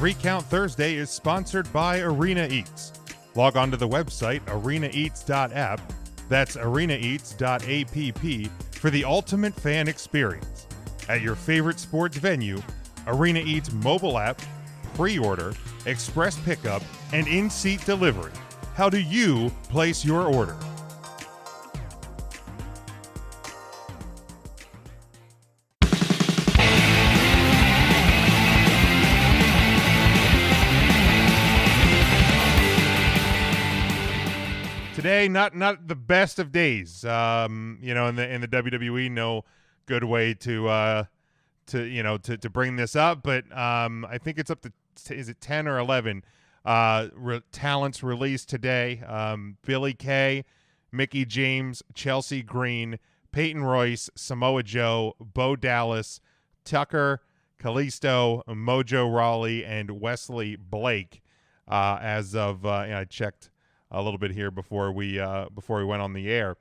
3 Count Thursday is sponsored by Arena Eats. Log on to the website arenaeats.app, that's arenaeats.app, for the ultimate fan experience. At your favorite sports venue, Arena Eats mobile app, pre-order, express pickup, and in-seat delivery. How do you place your order? Today, not the best of days. In the WWE, no good way to bring this up. But I think it's up to is it 10 or 11 talents released today. Billie Kay, Mickie James, Chelsea Green, Peyton Royce, Samoa Joe, Bo Dallas, Tucker, Kalisto, Mojo Rawley, and Wesley Blake. As of I checked a little bit here before we went on the air.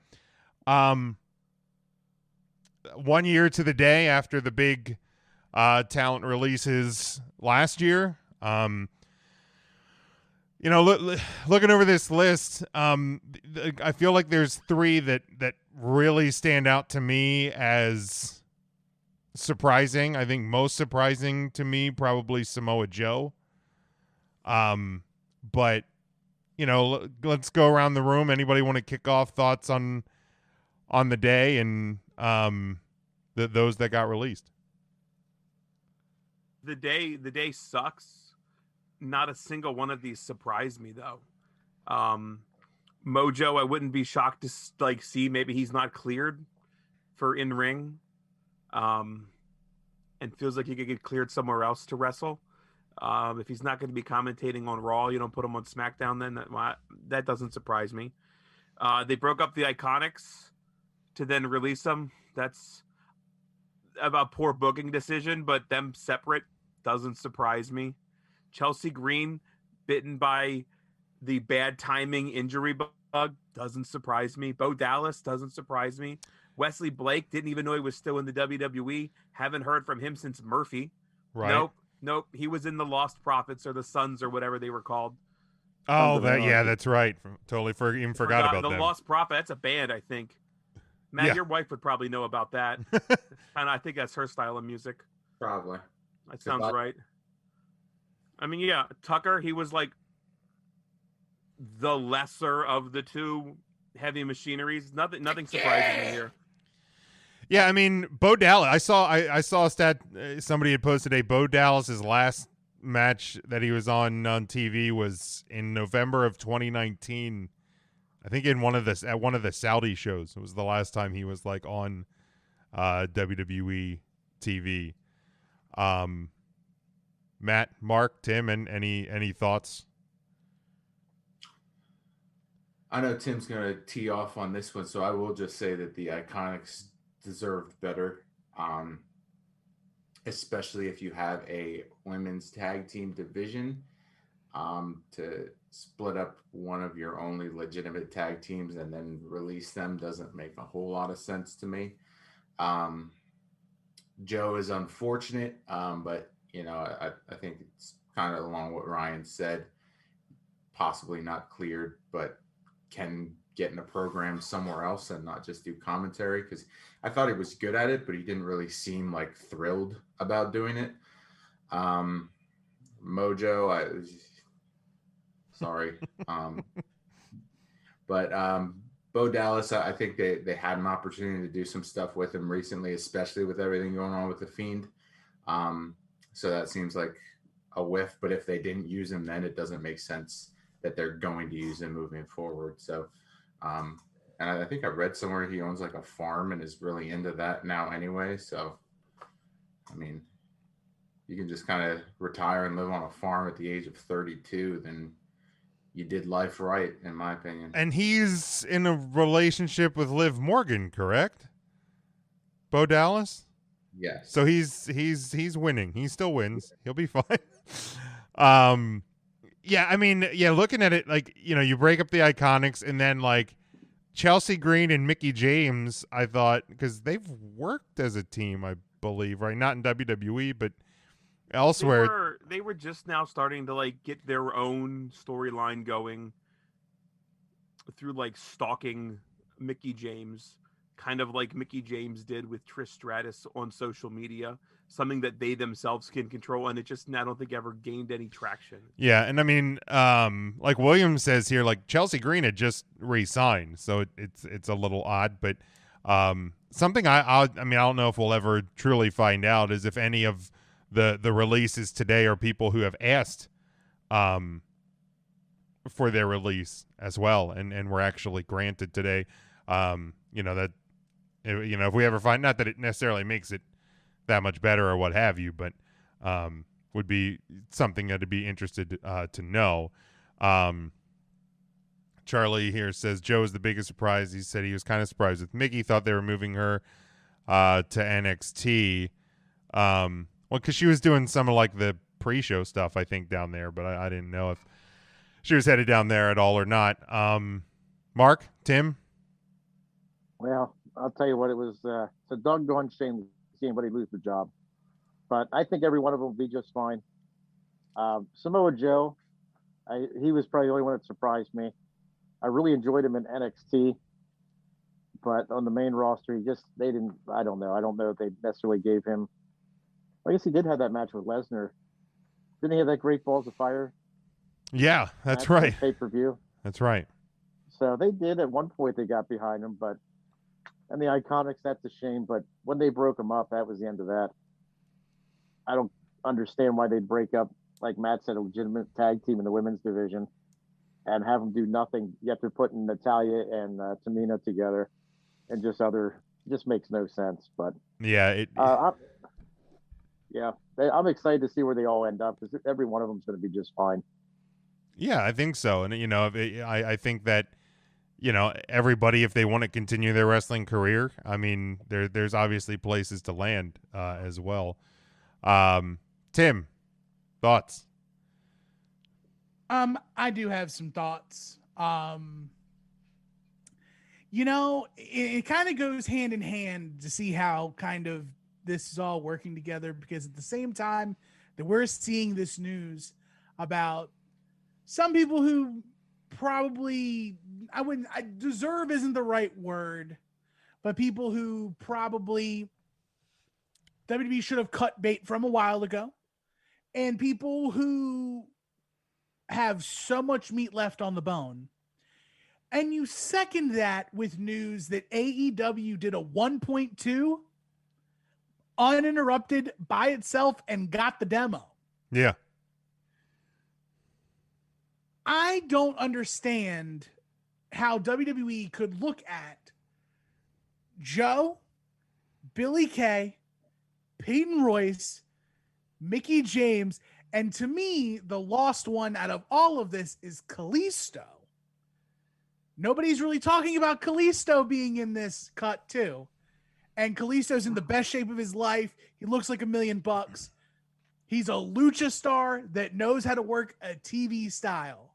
1 year to the day after the big talent releases last year. Looking over this list, I feel like there's 3 that really stand out to me as surprising. I think most surprising to me, probably Samoa Joe. But let's go around the room. Anybody want to kick off thoughts on the day and those that got released? The day sucks. Not a single one of these surprised me though. Mojo, I wouldn't be shocked to see maybe he's not cleared for in ring, and feels like he could get cleared somewhere else to wrestle. If he's not going to be commentating on Raw, you don't put him on SmackDown. Then that doesn't surprise me. They broke up the Iconics to then release them. That's a poor booking decision, but them separate doesn't surprise me. Chelsea Green bitten by the bad timing injury bug doesn't surprise me. Bo Dallas doesn't surprise me. Wesley Blake, didn't even know he was still in the WWE. Haven't heard from him since Murphy. Right. Nope. He was in the Lost Prophets or the Sons or whatever they were called. Oh, that's right. Totally forgot about the them. Lost Prophet. That's a band, I think. Matt, Your wife would probably know about that. And I think that's her style of music. Probably. That sounds right. I mean, yeah, Tucker, he was like the lesser of the 2 heavy machineries. Nothing surprises me here. Yeah, I mean, Bo Dallas. I saw a stat somebody had posted today. Bo Dallas's last match that he was on TV was in November of 2019. I think at one of the Saudi shows. It was the last time he was on WWE TV. Matt, Mark, Tim, and any thoughts? I know Tim's going to tee off on this one, so I will just say that the Iconics deserved better, especially if you have a women's tag team division. To split up one of your only legitimate tag teams and then release them doesn't make a whole lot of sense to me. Joe is unfortunate, but I think it's kind of along what Ryan said, possibly not cleared, but can get in a program somewhere else and not just do commentary, because I thought he was good at it, but he didn't really seem thrilled about doing it. Mojo, sorry. But Bo Dallas, I think they had an opportunity to do some stuff with him recently, especially with everything going on with The Fiend. So that seems like a whiff, but if they didn't use him then, it doesn't make sense that they're going to use him moving forward. So, and I think I read somewhere he owns a farm and is really into that now anyway. So, I mean, you can just kind of retire and live on a farm at the age of 32, then you did life right, in my opinion. And he's in a relationship with Liv Morgan, correct? Bo Dallas? Yes. So he's winning. He still wins. He'll be fine. Yeah, I mean, looking at it, you break up the Iconics and then Chelsea Green and Mickie James, I thought, because they've worked as a team, I believe, right? Not in WWE, but elsewhere. They were just now starting to like get their own storyline going through like stalking Mickie James, kind of like Mickie James did with Trish Stratus on social media, something that they themselves can control, and it just I don't think ever gained any traction. Yeah, and I mean, like Williams says here, like Chelsea Green had just re-signed, so it's a little odd, but something I mean, I don't know if we'll ever truly find out is if any of the releases today are people who have asked for their release as well, and were actually granted today. You know that, you know, if we ever find, not that it necessarily makes it that much better or what have you, but would be something that'd be interested to know. Charlie here says Joe is the biggest surprise. He said he was kind of surprised with Mickie. Thought they were moving her to NXT. Well, because she was doing some of like the pre-show stuff, I think, down there, but I didn't know if she was headed down there at all or not. Mark, Tim? Well, I'll tell you what, it was it's a doggone shame to see anybody lose the job. But I think every one of them will be just fine. Samoa Joe, he was probably the only one that surprised me. I really enjoyed him in NXT, but on the main roster, I don't know if they necessarily gave him. I guess he did have that match with Lesnar. Didn't he have that Great Balls of Fire? Yeah, that's right. Pay-per-view. That's right. So they did at one point, they got behind him, and the Iconics, that's a shame. But when they broke him up, that was the end of that. I don't understand why they'd break up, like Matt said, a legitimate tag team in the women's division and have them do nothing. You have to put Natalya and Tamina together and just makes no sense. But yeah, I'm excited to see where they all end up because every one of them is going to be just fine. Yeah, I think so. And, you know, I think that, you know, everybody, if they want to continue their wrestling career, I mean, there's obviously places to land as well. Tim, thoughts? I do have some thoughts. You know, it kind of goes hand in hand to see how kind of this is all working together, because at the same time that we're seeing this news about some people who probably deserve isn't the right word, but people who probably WWE should have cut bait from a while ago, and people who have so much meat left on the bone. And you second that with news that AEW did a 1.2 uninterrupted by itself and got the demo. Yeah. I don't understand how WWE could look at Joe, Billie Kay, Peyton Royce, Mickie James, and to me, the lost one out of all of this is Kalisto. Nobody's really talking about Kalisto being in this cut too. And Kalisto's in the best shape of his life. He looks like $1 million. He's a lucha star that knows how to work a TV style.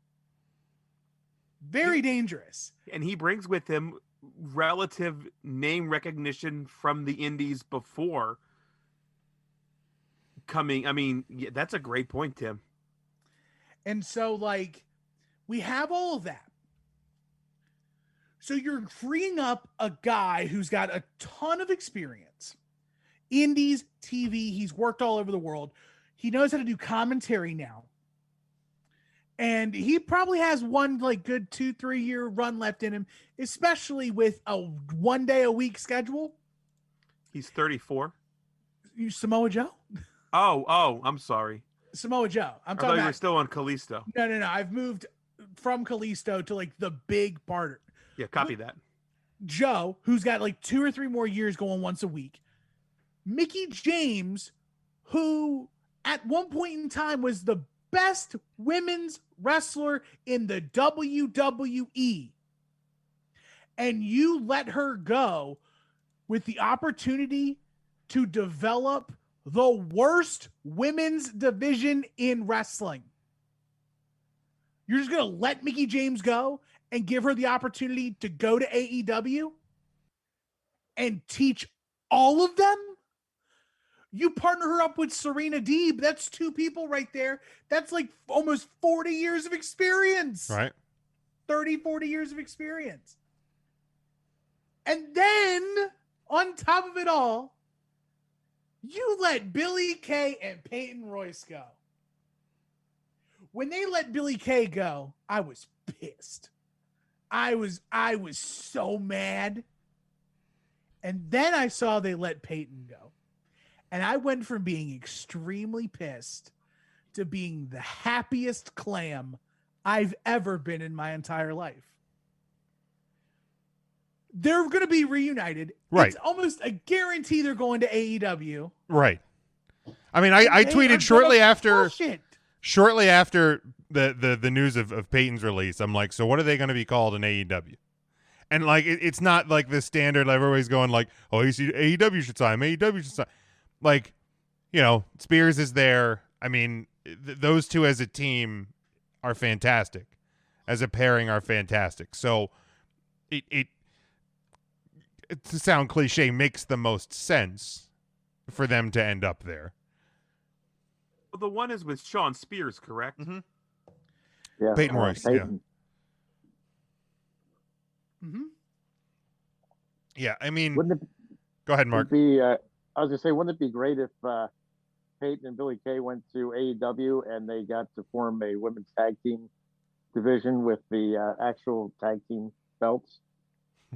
Very dangerous. And he brings with him relative name recognition from the indies before coming. I mean, yeah, that's a great point, Tim. And so, like, we have all of that. So you're freeing up a guy who's got a ton of experience. Indies, TV, he's worked all over the world. He knows how to do commentary now. And he probably has one like good 2-3 year run left in him, especially with a 1 day a week schedule. He's 34. You Samoa Joe? Oh, I'm sorry. Samoa Joe. I thought you were still on Kalisto. No. I've moved from Kalisto to like the big part. Yeah, copy that. Joe, who's got like 2 or 3 more years going once a week. Mickie James, who at one point in time was the best women's wrestler in the WWE. And you let her go with the opportunity to develop the worst women's division in wrestling. You're just going to let Mickie James go and give her the opportunity to go to AEW and teach all of them? You partner her up with Serena Deeb. That's 2 people right there. That's like almost 40 years of experience. Right. 30, 40 years of experience. And then, on top of it all, you let Billie Kay and Peyton Royce go. When they let Billie Kay go, I was pissed. I was so mad. And then I saw they let Peyton go. And I went from being extremely pissed to being the happiest clam I've ever been in my entire life. They're going to be reunited. Right. It's almost a guarantee they're going to AEW. Right. I mean, I tweeted shortly after the news of Peyton's release. I'm like, so what are they going to be called in AEW? And like, it's not like the standard. Like, everybody's going like, oh, AEW should sign. AEW should sign. Like, you know, Spears is there. I mean, those two as a team are fantastic. As a pairing are fantastic. So it to sound cliche, makes the most sense for them to end up there. Well, the one is with Sean Spears, correct? Mm-hmm. Yeah, Peyton Royce. Peyton. Yeah. Mm-hmm. Yeah, I mean, Wouldn't it go ahead, Mark. be? I was gonna say, wouldn't it be great if Peyton and Billie Kay went to AEW and they got to form a women's tag team division with the actual tag team belts?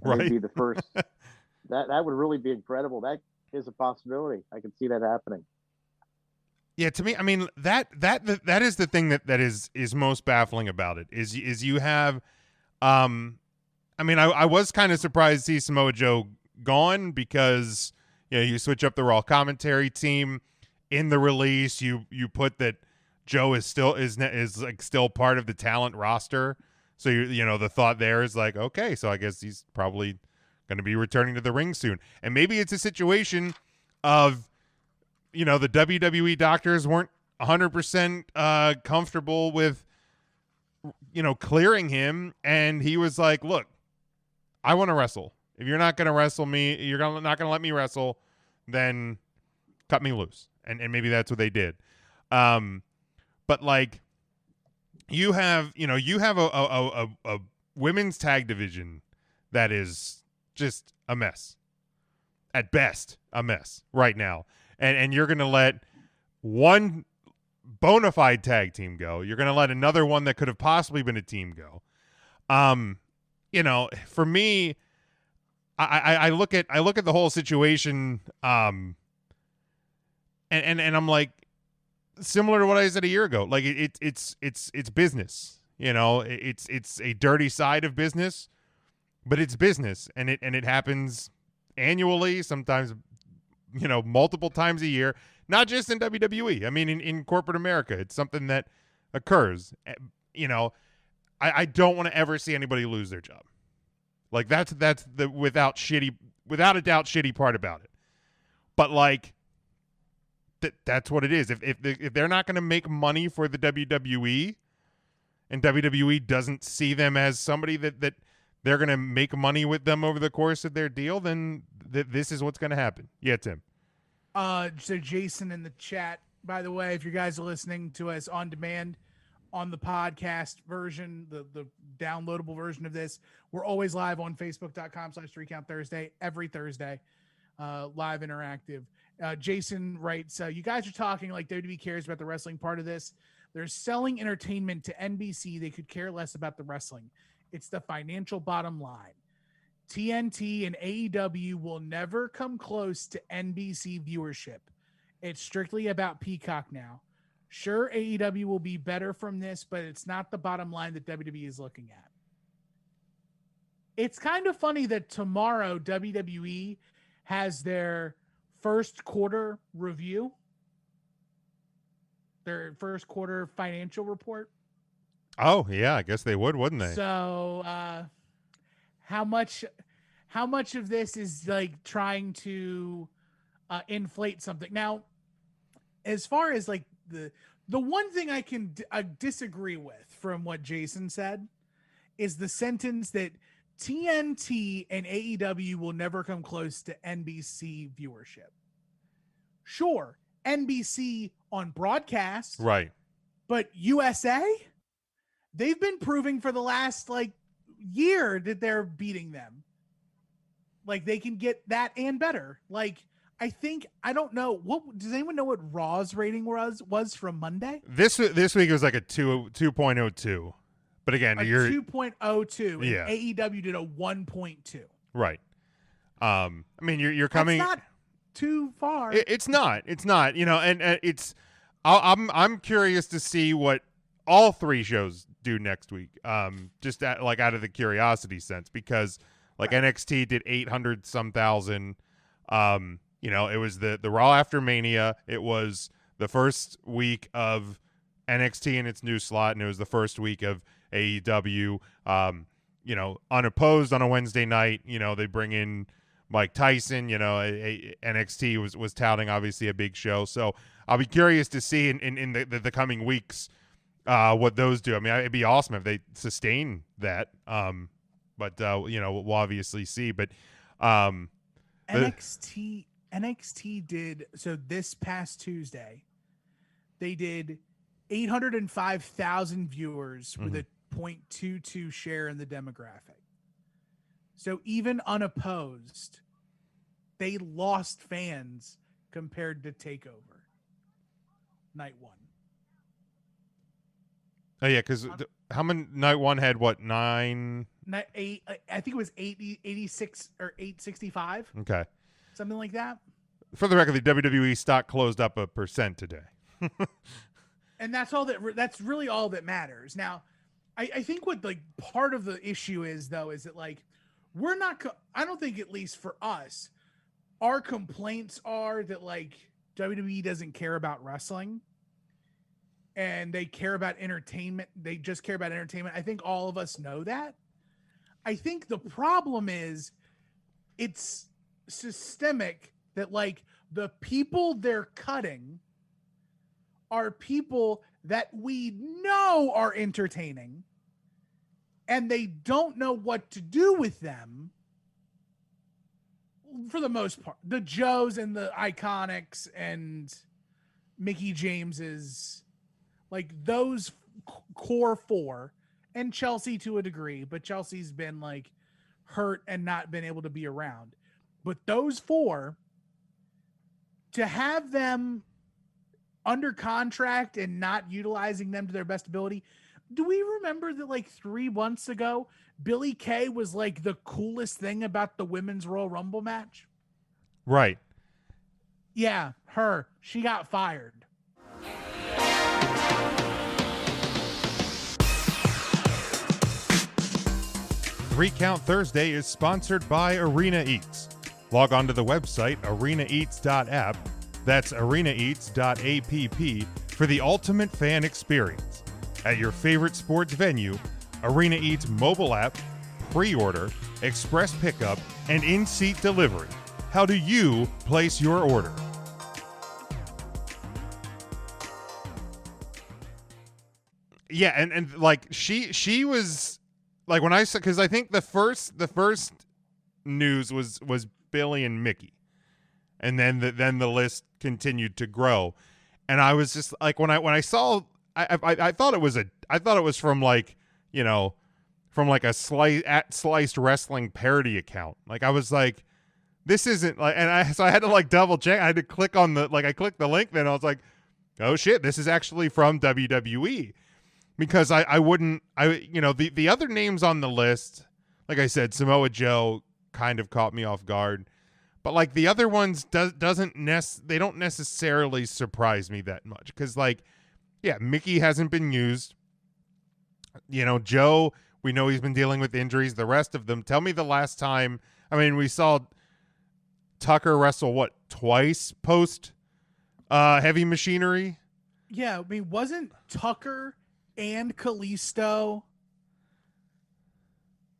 And Right. they'd be the first. that would really be incredible. That is a possibility. I can see that happening. Yeah, to me, I mean, that is the thing that is most baffling about it is you have, I mean, I was kind of surprised to see Samoa Joe gone because, you know, you switch up the Raw commentary team in the release. You put that Joe is still part of the talent roster. So you know, the thought there is like, okay, so I guess he's probably going to be returning to the ring soon. And maybe it's a situation of, you know, the WWE doctors weren't 100% comfortable with, you know, clearing him. And he was like, look, I want to wrestle. If you're not going to wrestle me, you're not going to let me wrestle, then cut me loose. And maybe that's what they did. But like, you have a women's tag division that is just a mess. At best, a mess right now. And you're going to let one bona fide tag team go. You're going to let another one that could have possibly been a team go. You know, for me, I look at the whole situation, and I'm like, similar to what I said a year ago. Like it's business. You know, it's a dirty side of business, but it's business, and it happens annually, sometimes, you know, multiple times a year, not just in WWE. I mean, in corporate America, it's something that occurs. You know, I don't want to ever see anybody lose their job. Like that's the without a doubt shitty part about it. But like that's what it is. If they're not going to make money for the WWE, and WWE doesn't see them as somebody that they're going to make money with them over the course of their deal, then this is what's going to happen. Yeah, Tim. So Jason in the chat, by the way, if you guys are listening to us on demand on the podcast version, the downloadable version of this, we're always live on Facebook.com/3CountThursday, every Thursday, live interactive. Jason writes, you guys are talking like WWE cares about the wrestling part of this. They're selling entertainment to NBC. They could care less about the wrestling. It's the financial bottom line. TNT and AEW will never come close to NBC viewership. It's strictly about Peacock now. Sure, AEW will be better from this, but it's not the bottom line that WWE is looking at. It's kind of funny that tomorrow WWE has their first quarter review, their first quarter financial report. Oh, yeah, I guess they would, wouldn't they? So, how much of this is like trying to inflate something? Now, as far as like the one thing I can disagree with from what Jason said is the sentence that TNT and AEW will never come close to NBC viewership. Sure, NBC on broadcast, Right. but USA, they've been proving for the last like year that they're beating them. Like they can get that and better. Like I don't know does anyone know what Raw's rating was from Monday? This week it was like a 2.02. But again, you're 2.02. Yeah. And AEW did a 1.2. right. I mean, you're coming. That's not too far. It's not. It's not. You know, and it's. I'm curious to see what all three shows do next week. Just out of the curiosity sense, because like NXT did 800 some thousand. You know, it was the Raw after Mania. It was the first week of NXT in its new slot, and it was the first week of AEW. You know, unopposed on a Wednesday night. You know, they bring in Mike Tyson. You know, NXT was touting obviously a big show. So I'll be curious to see in the coming weeks what those do. I mean, it'd be awesome if they sustain that. But you know, we'll obviously see. But NXT did so this past Tuesday. They did 805,000 viewers with a 0.22 share in the demographic. So even unopposed, they lost fans compared to TakeOver night one. Oh yeah, because how many night one had what 9? Night 8, I think it was 86 or 865. Okay. Something like that. For the record, the WWE stock closed up 1% today. And that's really all that matters. Now, I think what like part of the issue is though, is that like, I don't think at least for us, our complaints are that like WWE doesn't care about wrestling and they care about entertainment. They just care about entertainment. I think all of us know that. I think the problem is it's systemic that like the people they're cutting are people that we know are entertaining and they don't know what to do with them for the most part. The Joes and the Iconics and Mickie James's, like those core four, and Chelsea to a degree, but Chelsea's been like hurt and not been able to be around. But those four, to have them under contract and not utilizing them to their best ability. Do we remember that like 3 months ago, Billie Kay was like the coolest thing about the Women's Royal Rumble match? Right. Yeah, her. She got fired. Three Count Thursday is sponsored by Arena Eats. Log on to the website arenaeats.app. That's arenaeats.app for the ultimate fan experience. At your favorite sports venue, Arena Eats mobile app, pre-order, express pickup, and in-seat delivery. How do you place your order? Yeah, and like she was like when I saw, because I think the first news was Billie and Mickie, and then the list continued to grow, and I was just like when I saw I thought it was from like, you know, from like a sliced wrestling parody account. Like I was like, this isn't like, and so I had to like double check. I had to click on I clicked the link, then I was like, oh shit, this is actually from WWE. Because I wouldn't, you know, the other names on the list, like I said, Samoa Joe kind of caught me off guard, but like the other ones they don't necessarily surprise me that much. Because like, yeah, Mickie hasn't been used. You know, Joe, we know he's been dealing with injuries. The rest of them, tell me the last time. I mean, we saw Tucker wrestle twice post Heavy Machinery. Yeah, I mean, wasn't Tucker and Kalisto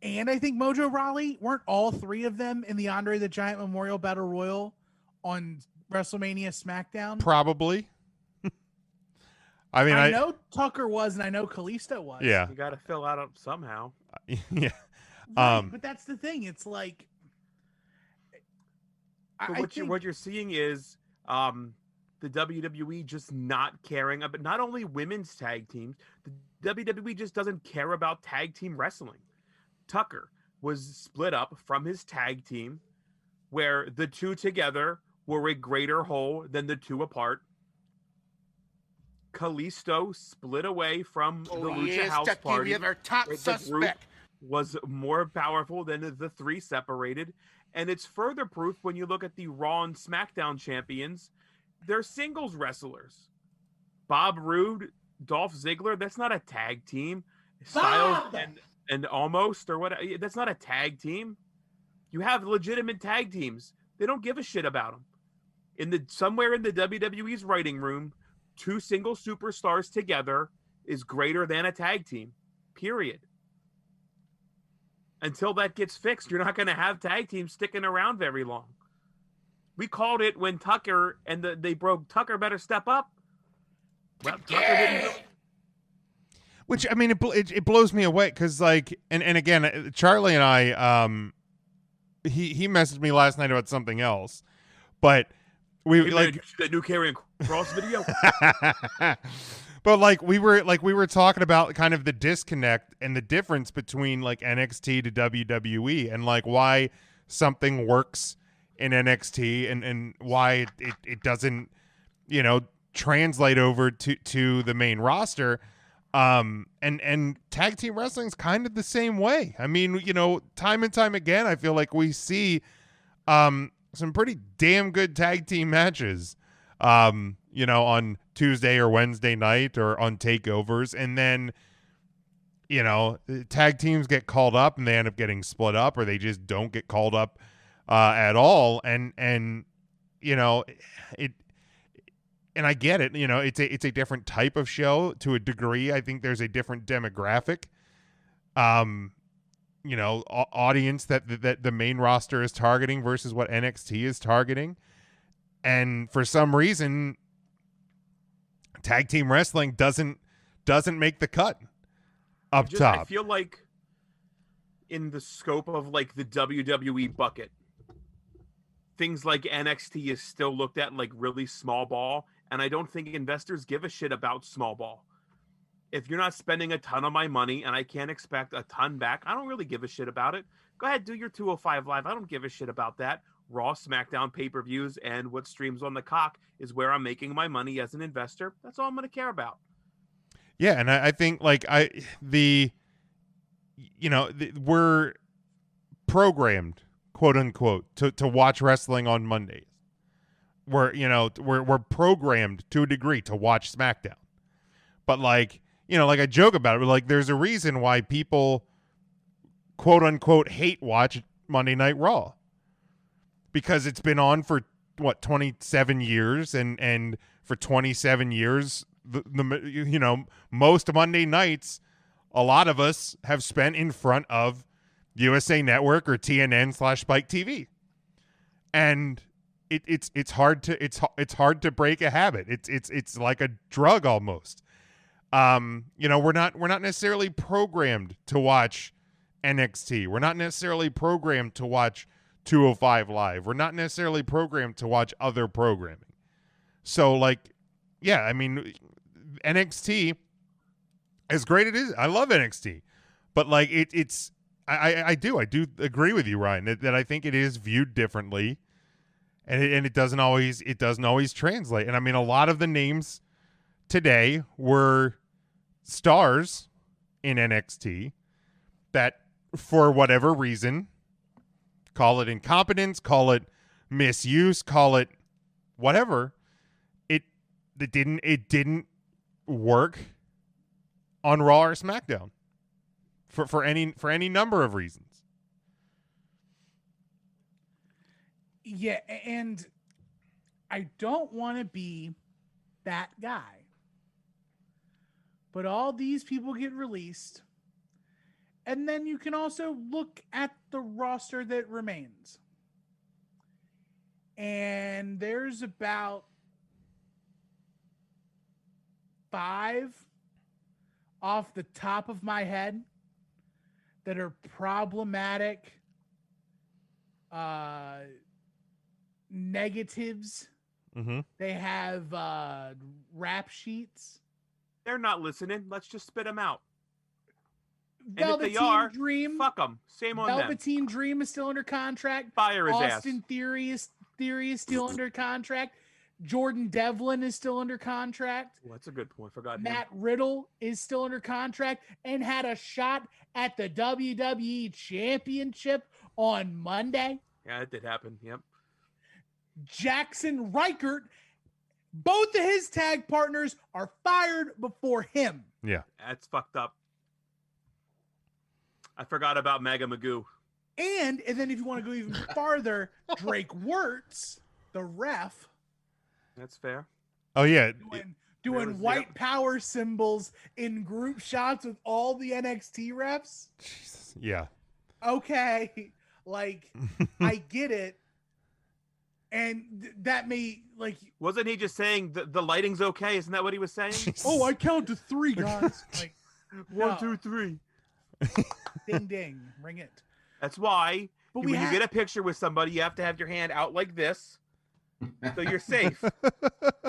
and I think Mojo Rawley, weren't all three of them in the Andre the Giant Memorial Battle Royal on WrestleMania SmackDown? Probably. I mean, I know Tucker was, and I know Kalisto was. Yeah, you got to fill out somehow. Yeah, right, but that's the thing. It's like, what you're seeing is The WWE just not caring about not only women's tag teams, the WWE just doesn't care about tag team wrestling. Tucker was split up from his tag team, where the two together were a greater whole than the two apart. Kalisto split away from the Lucha House Party. The group was more powerful than the three separated. And it's further proof when you look at the Raw and SmackDown champions. They're singles wrestlers. Bob Roode, Dolph Ziggler, that's not a tag team. Styles and Almost or what? That's not a tag team. You have legitimate tag teams. They don't give a shit about them. Somewhere in the WWE's writing room, two single superstars together is greater than a tag team. Period. Until that gets fixed, you're not going to have tag teams sticking around very long. We called it when Tucker and they broke. Tucker better step up. Well, Tucker didn't. Which, I mean, it blows me away because, like, and again, Charlie and I, he messaged me last night about something else, but we hey, like man, you see that new Karrion Kross video. But we were talking about kind of the disconnect and the difference between like NXT to WWE and like why something works in NXT and why it doesn't, translate over to the main roster. And tag team wrestling's kind of the same way. I mean, time and time again, I feel like we see some pretty damn good tag team matches, on Tuesday or Wednesday night or on takeovers. And then, tag teams get called up and they end up getting split up or they just don't get called up at all. And I get it. It's a different type of show to a degree. I think there's a different demographic, audience that the main roster is targeting versus what NXT is targeting. And for some reason, tag team wrestling doesn't make the cut up top. I feel like in the scope of like the WWE bucket, things like NXT is still looked at like really small ball. And I don't think investors give a shit about small ball. If you're not spending a ton of my money and I can't expect a ton back, I don't really give a shit about it. Go ahead, do your 205 Live. I don't give a shit about that. Raw, SmackDown, pay-per-views, and what streams on the cock is where I'm making my money as an investor. That's all I'm going to care about. Yeah, and I think we're programmed, quote unquote, to watch wrestling on Mondays. We're programmed to a degree to watch SmackDown. But like I joke about it, but like there's a reason why people quote unquote hate watch Monday Night Raw. Because it's been on for 27 years and for 27 years most Monday nights a lot of us have spent in front of USA Network or TNN/Spike TV. And it's hard to break a habit. It's like a drug almost. We're not necessarily programmed to watch NXT. We're not necessarily programmed to watch 205 Live. We're not necessarily programmed to watch other programming. So I mean, NXT, as great it is, I love NXT, but like I do agree with you, Ryan, that I think it is viewed differently. And it doesn't always translate. And I mean, a lot of the names today were stars in NXT that, for whatever reason, call it incompetence, call it misuse, call it whatever, it didn't work on Raw or SmackDown for any number of reasons. Yeah, and I don't want to be that guy. But all these people get released. And then you can also look at the roster that remains. And there's about 5 off the top of my head that are problematic negatives Mm-hmm. They have rap sheets. They're not listening. Let's just spit them out. And if Velveteen they are, Dream. fuck them. Shame on them. Velveteen Dream is still under contract. Fire his Austin ass. Theory is still under contract. Jordan Devlin is still under contract. Well, that's a good point. Forgot him. Matt Riddle is still under contract and had a shot at the WWE Championship on Monday. Yeah, it did happen. Yep. Jackson Reichert, both of his tag partners are fired before him. Yeah. That's fucked up. I forgot about Mega Magoo. And then if you want to go even farther, Drake Wirtz, the ref, That's fair. Oh yeah. doing white power symbols in group shots with all the NXT refs. Jesus. Yeah. Okay, like I get it, and that may like. Wasn't he just saying the lighting's okay? Isn't that what he was saying? Oh, I count to 3, guys. Like 1, 2, 3. ding ding, ring it. That's why But when you get a picture with somebody, you have to have your hand out like this, so you're safe.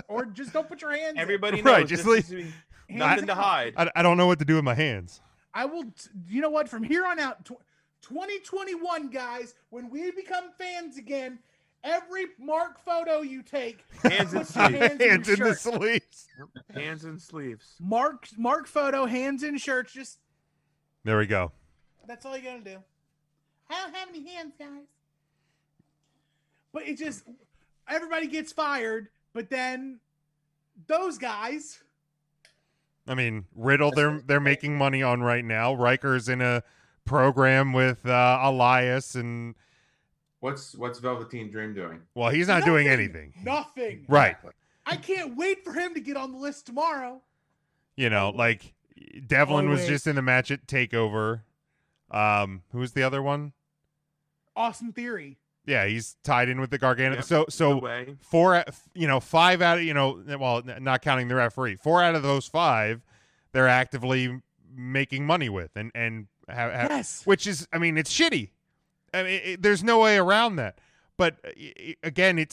Or just don't put your hands. Everybody knows. Right, just this is nothing to hide. I don't know what to do with my hands. I will. You know what? From here on out, 2021, guys, when we become fans again, every Mark photo you take, Hands and put your sleeves. hands in your Hands in the shirt. sleeves. Hands and sleeves. Mark photo, hands in shirts. Just There we go. that's all you gotta do. I don't have any hands, guys. But it just everybody gets fired, but then those guys. I mean, Riddle, they're making money on right now. Riker's in a program with Elias, and What's Velveteen Dream doing? well, he's not doing Nothing. anything. Nothing. Right. I can't wait for him to get on the list tomorrow. You know, like Devlin was wait. just in the match at Takeover. Who's the other one? Austin Theory. Yeah, he's tied in with the Gargano. Yep, So no way. 5 out of, well, not counting the referee, 4 out of those 5, they're actively making money with, and have Yes. which is, I mean, it's shitty. I mean, there's no way around that. But again,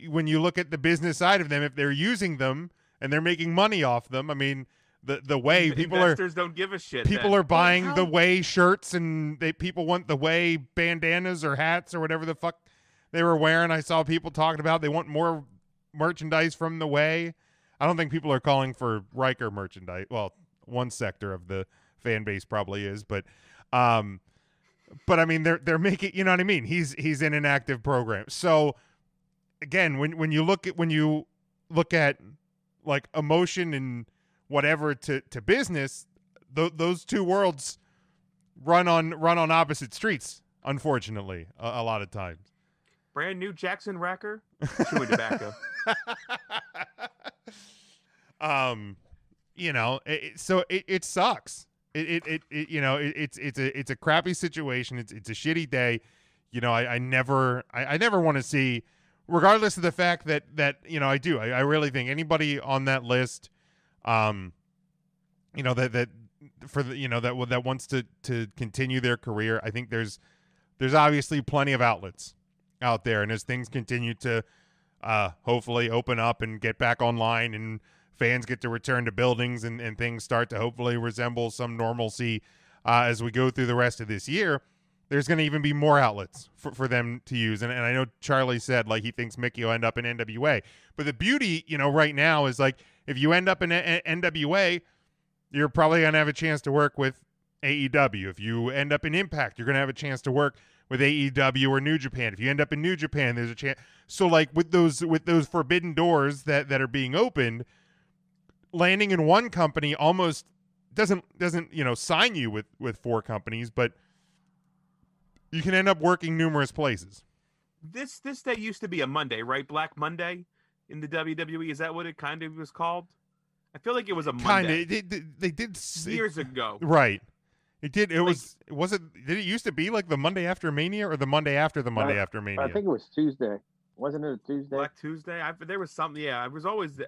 when you look at the business side of them, if they're using them and they're making money off them, I mean, the way Investors don't give a shit. people then. are buying how- the way shirts, and people want the way bandanas or hats or whatever the fuck they were wearing. I saw people talking about they want more merchandise from the way. I don't think people are calling for Riker merchandise. Well, one sector of the fan base probably is, but I mean they're making, you know what I mean? He's in an active program. So again, when you look at like emotion and whatever to business, those two worlds run on opposite streets, unfortunately, a lot of times. Brand new Jackson Racker, chewing tobacco. So it sucks. It's a crappy situation. It's a shitty day. I never want to see, regardless of the fact that I really think anybody on that list, that wants to continue their career. I think there's obviously plenty of outlets out there, and as things continue to hopefully open up and get back online, and fans get to return to buildings, and things start to hopefully resemble some normalcy as we go through the rest of this year, there's going to even be more outlets for them to use. And I know Charlie said like he thinks Mickie will end up in NWA, but the beauty right now is like if you end up in NWA, you're probably going to have a chance to work with AEW. If you end up in Impact, you're going to have a chance to work with AEW or New Japan. If you end up in New Japan, there's a chance. So like with those forbidden doors that are being opened, landing in one company almost doesn't sign you with 4 companies, but you can end up working numerous places. This day used to be a Monday, right? Black Monday in the WWE. Is that what it kind of was called? I feel like it was a Monday. Kind of. They did years ago. Right. It did. It Like- was it? Did it used to be like the Monday after Mania or the Monday after the Monday after Mania? I think it was Tuesday. Wasn't it a Tuesday? Black Tuesday. There was something. Yeah,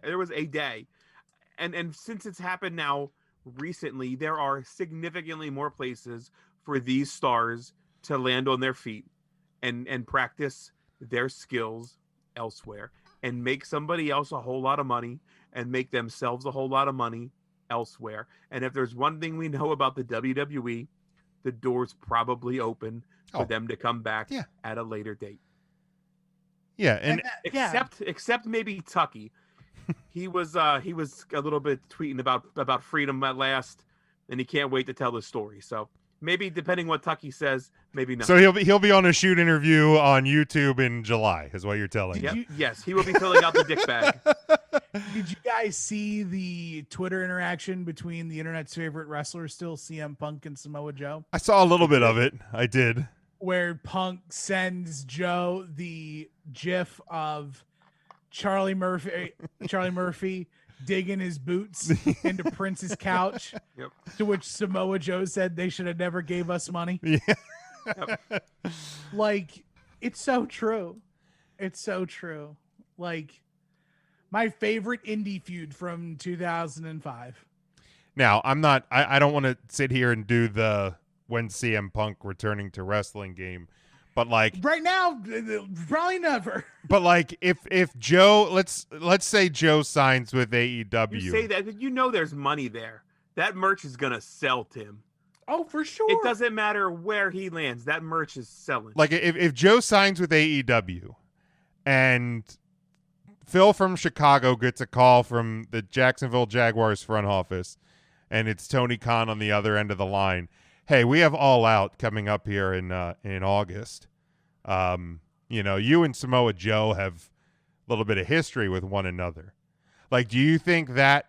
there was a day, and since it's happened now recently, there are significantly more places for these stars to land on their feet and practice their skills elsewhere. and make somebody else a whole lot of money and make themselves a whole lot of money elsewhere. And if there's one thing we know about the WWE, the door's probably open for them to come back at a later date. Yeah, and except maybe Tucky. He was a little bit tweeting about freedom at last, and he can't wait to tell the story. So maybe depending what Tucky says, maybe not. So he'll be on a shoot interview on YouTube in July, is what you're telling me. Yes, he will be filling out the dick bag. Did you guys see the Twitter interaction between the internet's favorite wrestlers still, CM Punk and Samoa Joe? I saw a little bit of it. I did. Where Punk sends Joe the GIF of Charlie Murphy digging his boots into Prince's couch. Yep. To which Samoa Joe said they should have never gave us money. Yeah. Yep. Like, it's so true. It's so true. Like, my favorite indie feud from 2005. Now, I don't want to sit here and do the when CM Punk returning to wrestling game, but like right now, probably never. But like if Joe, let's say Joe signs with AEW. You say that, but you know there's money there. That merch is gonna sell, Tim. Oh, for sure. It doesn't matter where he lands. That merch is selling. Like if Joe signs with AEW and Phil from Chicago gets a call from the Jacksonville Jaguars front office, and it's Tony Khan on the other end of the line. Hey, we have All Out coming up here in August. You and Samoa Joe have a little bit of history with one another. Like, do you think that,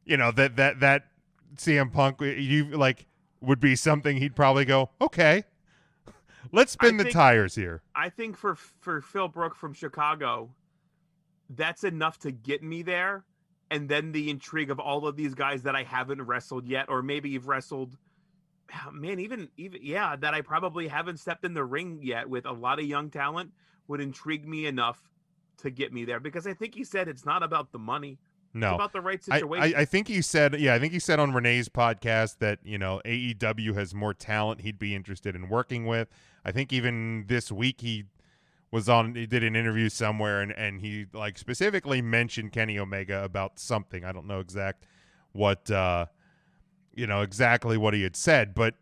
that CM Punk would be something he'd probably go, okay, let's spin the tires here. I think for Phil Brook from Chicago, that's enough to get me there. And then the intrigue of all of these guys that I haven't wrestled yet, or maybe you've wrestled, man, even that I probably haven't stepped in the ring yet with a lot of young talent would intrigue me enough to get me there. Because I think he said it's not about the money. No, it's about the right situation. I think he said on Renee's podcast that, AEW has more talent he'd be interested in working with. I think even this week he did an interview somewhere and he specifically mentioned Kenny Omega about something. I don't know exactly what he had said, but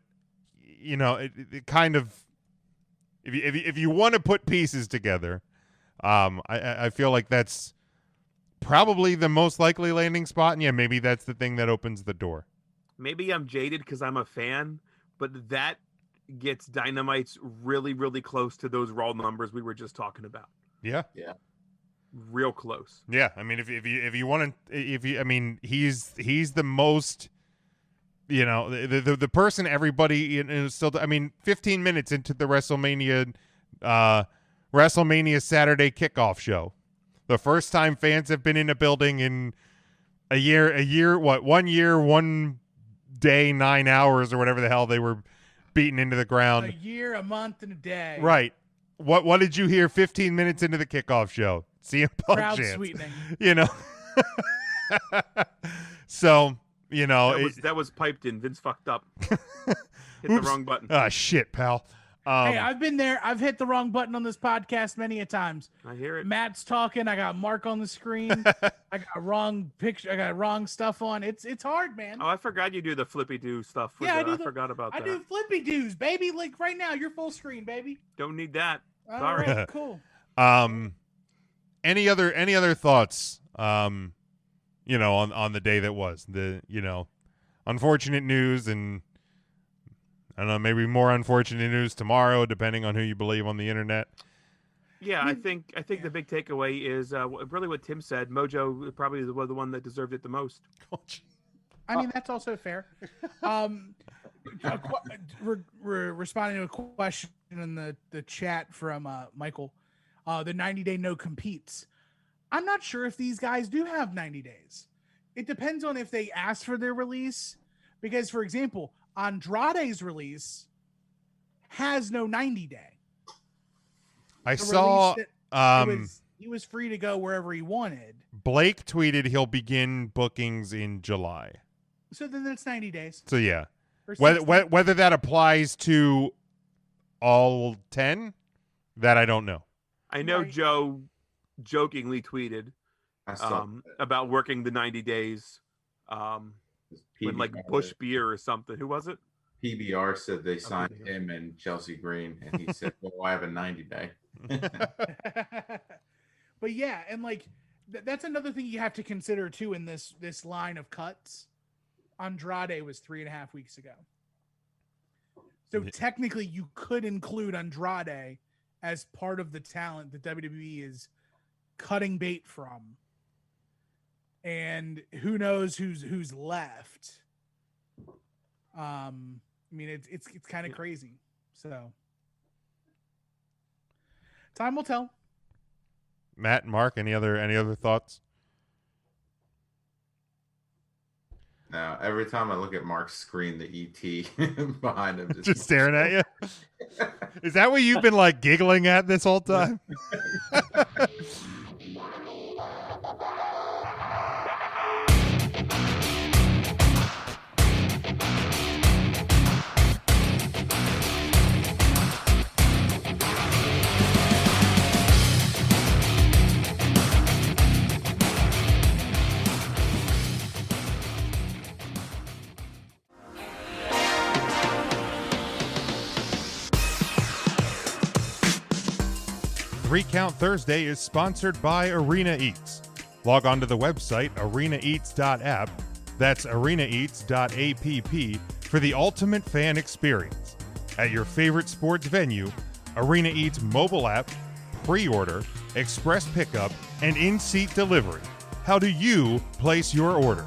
it kind of, if you want to put pieces together, I feel like that's probably the most likely landing spot. And yeah, maybe that's the thing that opens the door. Maybe I'm jaded because I'm a fan, but that gets Dynamite's really, really close to those Raw numbers we were just talking about. Yeah. Yeah. Real close. Yeah. I mean, he's the most, the person everybody still, 15 minutes into the WrestleMania Saturday kickoff show, the first time fans have been in a building in a year, 1 year, 1 day, 9 hours or whatever the hell they were beaten into the ground. A year, a month, and a day. Right. What did you hear 15 minutes into the kickoff show? CM Punk crowd chants. sweetening. So, that was piped in. Vince fucked up. Hit the wrong button. Ah, shit, pal. Hey, I've been there. I've hit the wrong button on this podcast many a times. I hear it. Matt's talking. I got Mark on the screen. I got wrong picture. I got wrong stuff on. It's hard, man. Oh, I forgot you do the flippy do stuff. I forgot about that. I do flippy doos, baby. Like right now, you're full screen, baby. Don't need that. All Sorry. right, cool. Any other thoughts? On the day that was the unfortunate news, and I don't know, maybe more unfortunate news tomorrow, depending on who you believe on the internet. Yeah, I think the big takeaway is really what Tim said. Mojo probably was the one that deserved it the most. I mean, that's also fair. Responding to a question in the chat from Michael, the 90-day no competes. I'm not sure if these guys do have 90 days. It depends on if they ask for their release. Because, for example, Andrade's release has no 90 day. I saw he was free to go wherever he wanted. Blake tweeted he'll begin bookings in July. So then that's 90 days. So yeah. Whether that applies to all 10, that I don't know. I know Right. Joe jokingly tweeted I saw about working the 90 days when like Bush Beer or something. Who was it? PBR said they signed PBR. him and Chelsea Green, and he said, "Well, I have a 90-day." But yeah, and like that's another thing you have to consider too in this line of cuts. Andrade was 3.5 weeks ago, so technically you could include Andrade as part of the talent that WWE is cutting bait from. And who knows who's left? I mean, it's kind of crazy. So time will tell. Matt and Mark, any other thoughts? Now, every time I look at Mark's screen, the ET behind him just staring at you. Is that what you've been like giggling at this whole time? 3 Count Thursday is sponsored by Arena Eats. Log on to the website arenaeats.app, that's arenaeats.app, for the ultimate fan experience. At your favorite sports venue, Arena Eats mobile app, pre-order, express pickup, and in-seat delivery. How do you place your order?